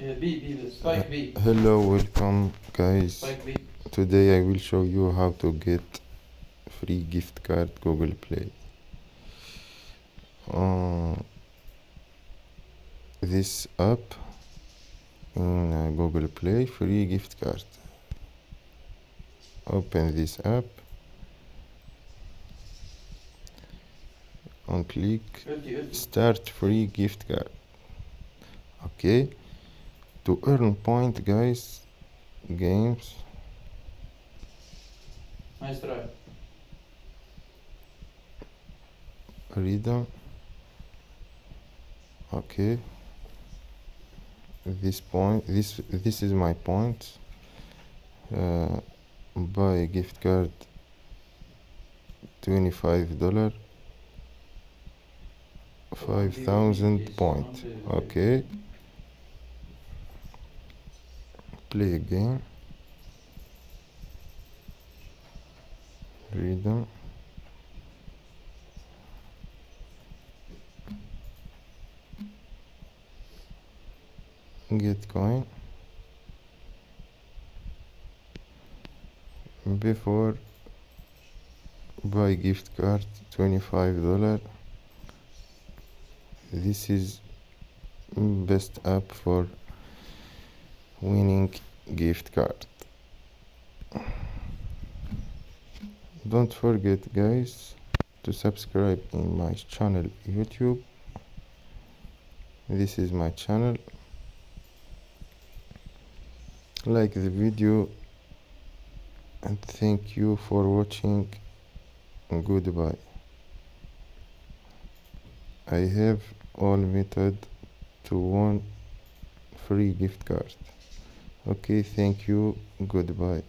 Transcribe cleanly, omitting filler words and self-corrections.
Spike B. Hello, welcome guys. Spike B. Today I will show you how to get free gift card Google Play. This app in Google Play, free gift card. Open this app and click start free gift card. Okay, to earn point guys, games, Nice try. rhythm. Okay, this is my point. Buy gift card $25, 5,000 point. Okay, play again, rhythm, get coin. Before buy gift card $25. This is best app for winning gift card. Don't forget guys to subscribe in my channel YouTube. This is my channel. Like the video and thank you for watching. Goodbye. I have all method to win free gift card. Okay, thank you. Goodbye.